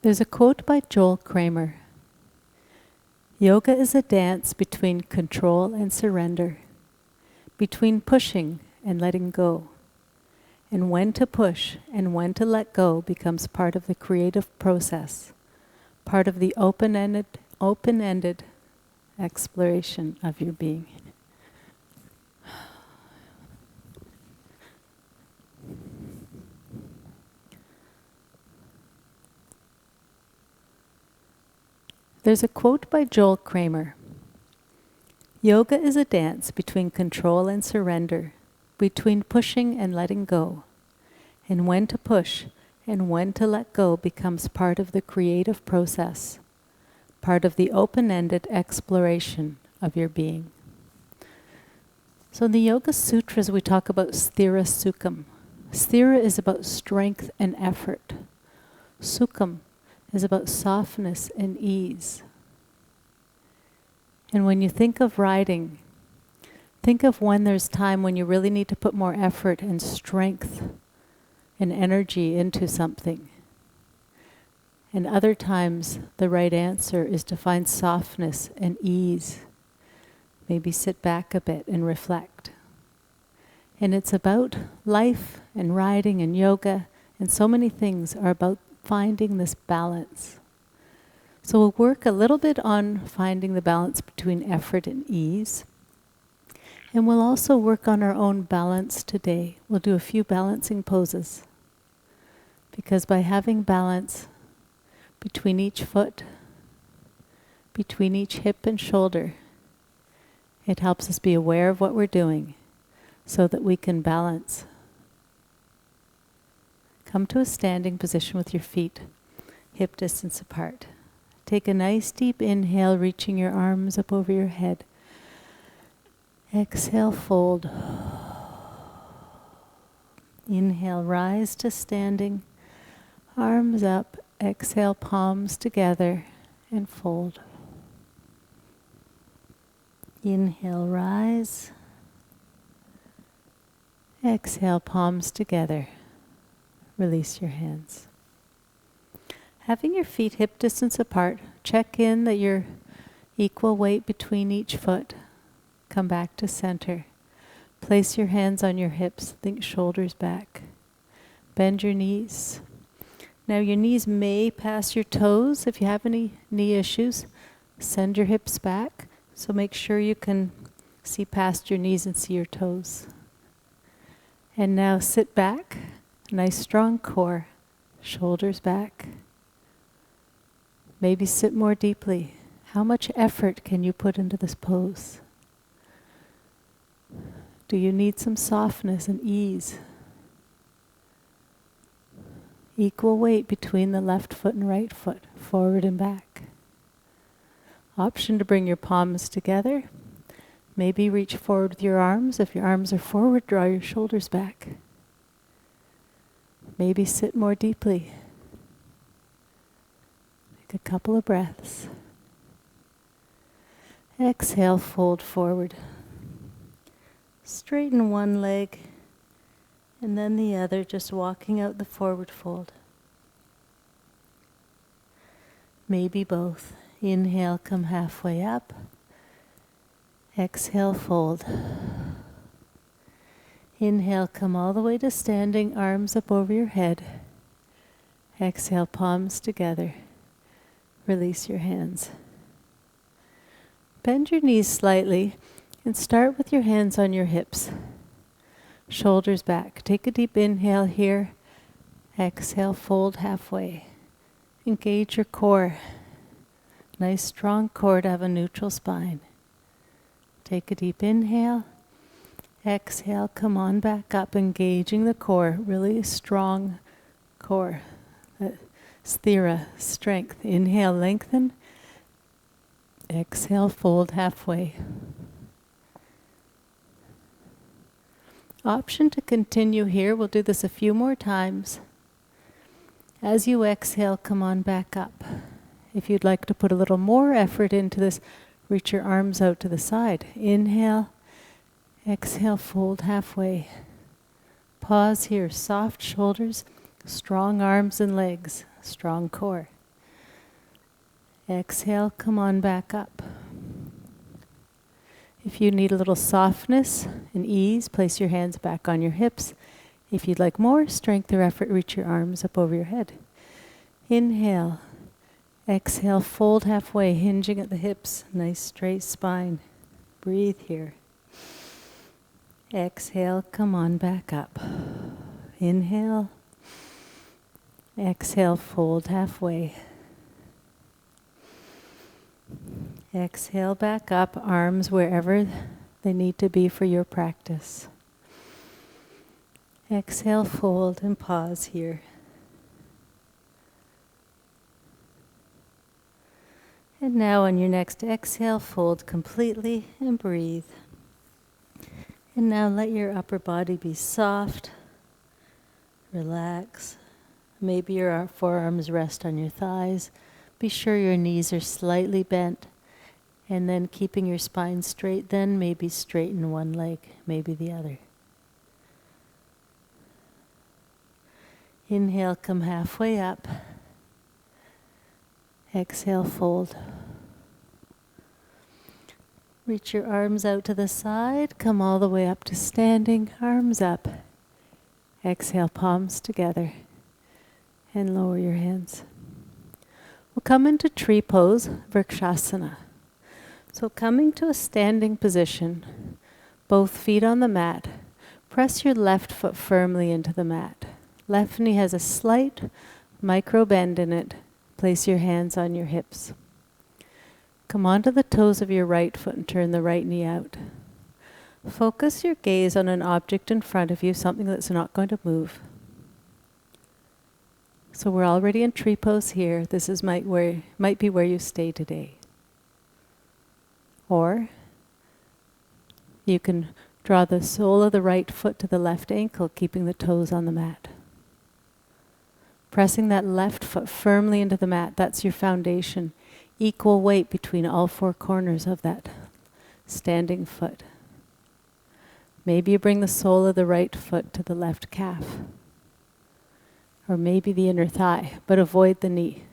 There's a quote by Joel Kramer. Yoga is a dance between control and surrender, between pushing and letting go. And when to push and when to let go becomes part of the creative process, part of the open-ended exploration of your being. There's a quote by Joel Kramer. Yoga is a dance between control and surrender, between pushing and letting go. And when to push and when to let go becomes part of the creative process, part of the open-ended exploration of your being. So in the Yoga Sutras we talk about sthira sukham. Sthira is about strength and effort. Sukham is about softness and ease. And when you think of riding, think of when there's time when you really need to put more effort and strength and energy into something. And other times the right answer is to find softness and ease. Maybe sit back a bit and reflect. And it's about life and riding and yoga, and so many things are about finding this balance. So we'll work a little bit on finding the balance between effort and ease. And we'll also work on our own balance today. We'll do a few balancing poses. Because by having balance between each foot, between each hip and shoulder, it helps us be aware of what we're doing so that we can balance. Come to a standing position with your feet hip distance apart. Take a nice deep inhale, reaching your arms up over your head. Exhale, fold. Inhale, rise to standing. Arms up, exhale, palms together, and fold. Inhale, rise. Exhale, palms together. Release your hands. Having your feet hip distance apart, check in that you're equal weight between each foot. Come back to center. Place your hands on your hips, think shoulders back. Bend your knees. Now your knees may pass your toes. If you have any knee issues, send your hips back. So make sure you can see past your knees and see your toes. And now sit back. Nice strong core. Shoulders back. Maybe sit more deeply. How much effort can you put into this pose? Do you need some softness and ease? Equal weight between the left foot and right foot, forward and back. Option to bring your palms together. Maybe reach forward with your arms. If your arms are forward, draw your shoulders back. Maybe sit more deeply. Take a couple of breaths. Exhale, fold forward. Straighten one leg and then the other, just walking out the forward fold. Maybe both. Inhale, come halfway up. Exhale, fold. Inhale, come all the way to standing, arms up over your head. Exhale, palms together. Release your hands. Bend your knees slightly and start with your hands on your hips. Shoulders back. Take a deep inhale here. Exhale, fold halfway. Engage your core. Nice strong core to have a neutral spine. Take a deep inhale. Exhale, come on back up, engaging the core. Really strong core. Sthira, strength. Inhale, lengthen. Exhale, fold halfway. Option to continue here. We'll do this a few more times. As you exhale, come on back up. If you'd like to put a little more effort into this, reach your arms out to the side. Inhale, exhale, fold halfway. Pause here, soft shoulders, strong arms and legs, strong core. Exhale, come on back up. If you need a little softness and ease, place your hands back on your hips. If you'd like more strength or effort, reach your arms up over your head. Inhale. Exhale, fold halfway, hinging at the hips. Nice straight spine. Breathe here. Exhale, come on back up. Inhale. Exhale, fold halfway. Exhale, back up, arms wherever they need to be for your practice. Exhale, fold, and pause here. And now on your next exhale, fold completely and breathe. And now let your upper body be soft. Relax. Maybe your forearms rest on your thighs. Be sure your knees are slightly bent. And then keeping your spine straight, then maybe straighten one leg, maybe the other. Inhale, come halfway up. Exhale, fold. Reach your arms out to the side, come all the way up to standing, arms up. Exhale, palms together, and lower your hands. We'll come into tree pose, Vrikshasana. So coming to a standing position, both feet on the mat, press your left foot firmly into the mat. Left knee has a slight micro bend in it. Place your hands on your hips. Come onto the toes of your right foot and turn the right knee out. Focus your gaze on an object in front of you, something that's not going to move. So we're already in tree pose here. This is might be where you stay today. Or you can draw the sole of the right foot to the left ankle, keeping the toes on the mat. Pressing that left foot firmly into the mat, that's your foundation. Equal weight between all four corners of that standing foot. Maybe you bring the sole of the right foot to the left calf. Or maybe the inner thigh, but avoid the knee.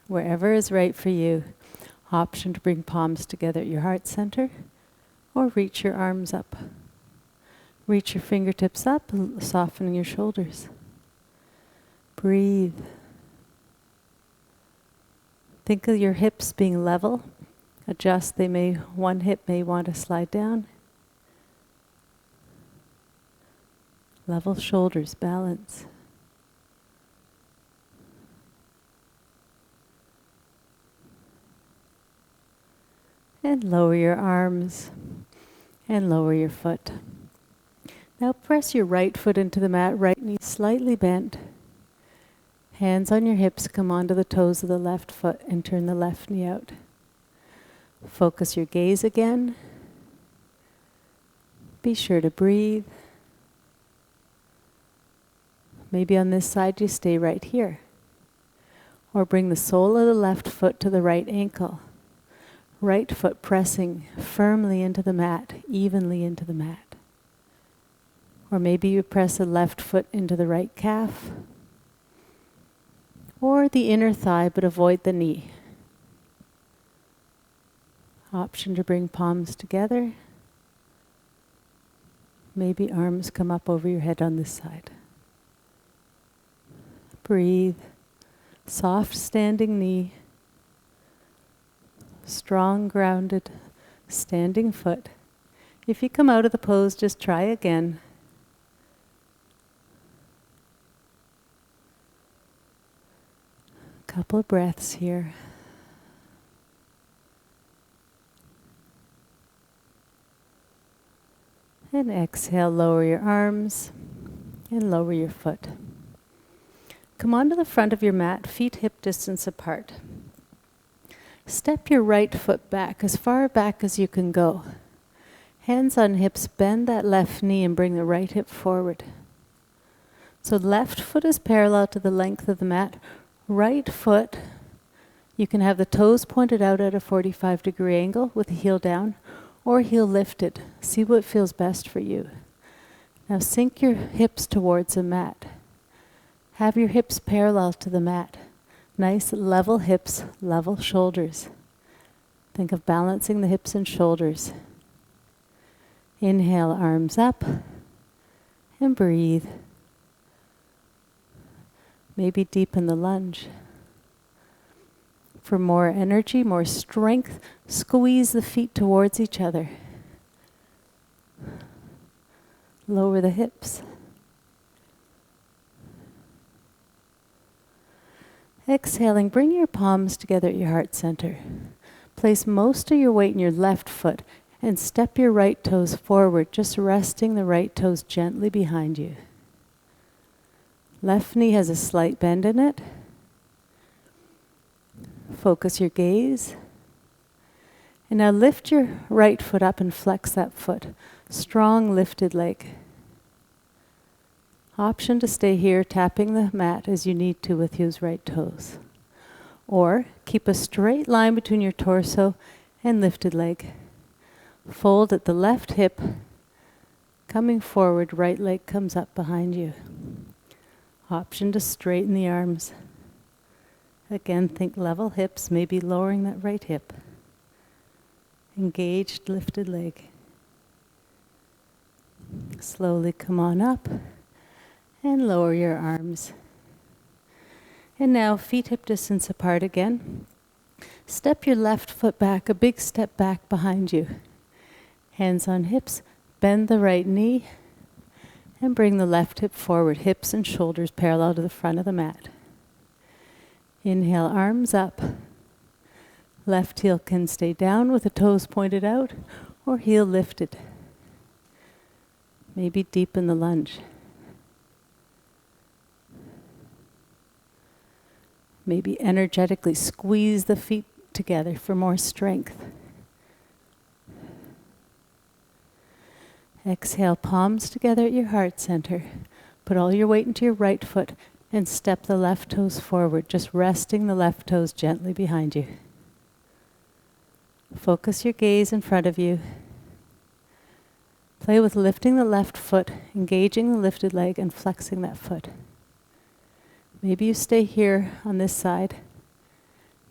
Wherever is right for you. Option to bring palms together at your heart center, or reach your arms up. Reach your fingertips up, softening your shoulders. Breathe. Think of your hips being level. Adjust, one hip may want to slide down. Level shoulders, balance. And lower your arms and lower your foot. Now press your right foot into the mat, right knee slightly bent. Hands on your hips, come onto the toes of the left foot and turn the left knee out. Focus your gaze again. Be sure to breathe. Maybe on this side you stay right here. Or bring the sole of the left foot to the right ankle. Right foot pressing firmly into the mat, evenly into the mat. Or maybe you press the left foot into the right calf. Or the inner thigh, but avoid the knee. Option to bring palms together. Maybe arms come up over your head on this side. Breathe. Soft standing knee. Strong, grounded, standing foot. If you come out of the pose, just try again. Couple of breaths here. And exhale, lower your arms and lower your foot. Come onto the front of your mat, feet hip distance apart. Step your right foot back, as far back as you can go. Hands on hips, bend that left knee and bring the right hip forward. So left foot is parallel to the length of the mat. Right foot, you can have the toes pointed out at a 45-degree angle with the heel down, or heel lifted. See what feels best for you. Now sink your hips towards the mat. Have your hips parallel to the mat. Nice level hips, level shoulders. Think of balancing the hips and shoulders. Inhale, arms up, and breathe. Maybe deepen the lunge. For more energy, more strength, squeeze the feet towards each other. Lower the hips. Exhaling, bring your palms together at your heart center. Place most of your weight in your left foot and step your right toes forward, just resting the right toes gently behind you. Left knee has a slight bend in it. Focus your gaze. And now lift your right foot up and flex that foot. Strong lifted leg. Option to stay here, tapping the mat as you need to with those right toes. Or keep a straight line between your torso and lifted leg. Fold at the left hip, coming forward, right leg comes up behind you. Option to straighten the arms. Again, think level hips, maybe lowering that right hip. Engaged, lifted leg. Slowly come on up and lower your arms. And now feet hip distance apart again. Step your left foot back, a big step back behind you. Hands on hips, bend the right knee, and bring the left hip forward, hips and shoulders parallel to the front of the mat. Inhale, arms up. Left heel can stay down with the toes pointed out, or heel lifted. Maybe deepen the lunge. Maybe energetically squeeze the feet together for more strength. Exhale, palms together at your heart center. Put all your weight into your right foot and step the left toes forward, just resting the left toes gently behind you. Focus your gaze in front of you. Play with lifting the left foot, engaging the lifted leg and flexing that foot. Maybe you stay here on this side,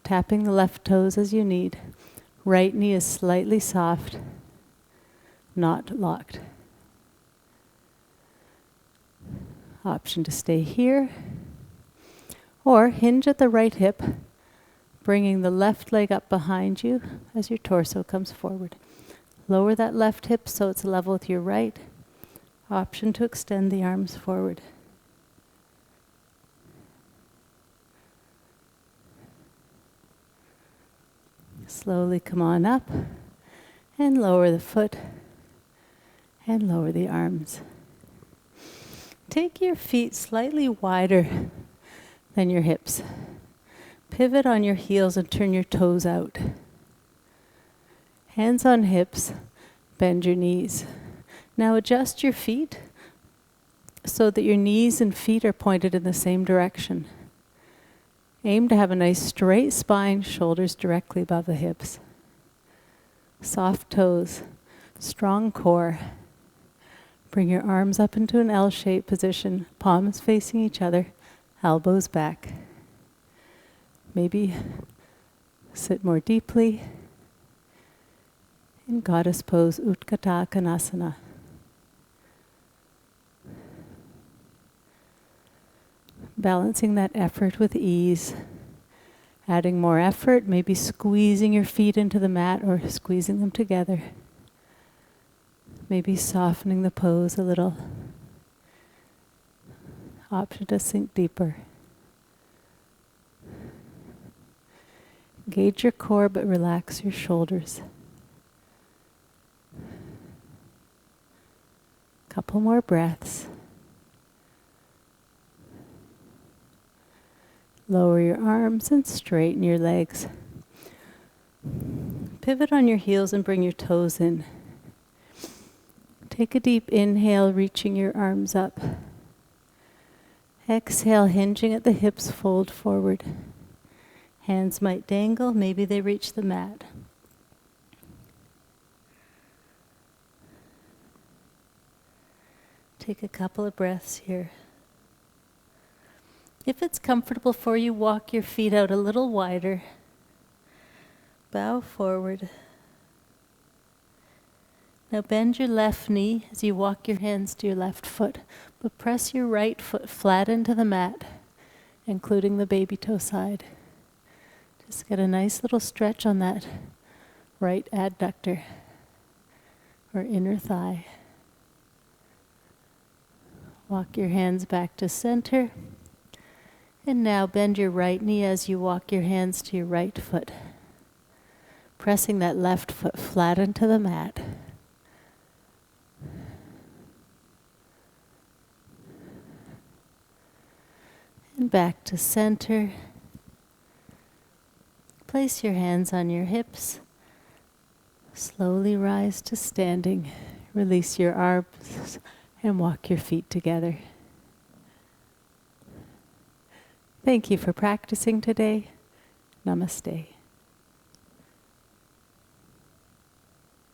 tapping the left toes as you need. Right knee is slightly soft, not locked. Option to stay here, or hinge at the right hip, bringing the left leg up behind you as your torso comes forward. Lower that left hip so it's level with your right. Option to extend the arms forward. Slowly come on up and lower the foot and lower the arms. Take your feet slightly wider than your hips. Pivot on your heels and turn your toes out. Hands on hips, bend your knees. Now adjust your feet so that your knees and feet are pointed in the same direction. Aim to have a nice straight spine, shoulders directly above the hips. Soft toes, strong core. Bring your arms up into an L-shaped position, palms facing each other, elbows back. Maybe sit more deeply in goddess pose, Utthita Konasana. Balancing that effort with ease. Adding more effort, maybe squeezing your feet into the mat or squeezing them together. Maybe softening the pose a little. Option to sink deeper. Engage your core but relax your shoulders. Couple more breaths. Lower your arms and straighten your legs. Pivot on your heels and bring your toes in. Take a deep inhale, reaching your arms up. Exhale, hinging at the hips, fold forward. Hands might dangle, maybe they reach the mat. Take a couple of breaths here. If it's comfortable for you, walk your feet out a little wider. Bow forward. Now bend your left knee as you walk your hands to your left foot, but press your right foot flat into the mat, including the baby toe side. Just get a nice little stretch on that right adductor or inner thigh. Walk your hands back to center. And now bend your right knee as you walk your hands to your right foot, pressing that left foot flat into the mat. And back to center. Place your hands on your hips. Slowly rise to standing. Release your arms and walk your feet together. Thank you for practicing today. Namaste.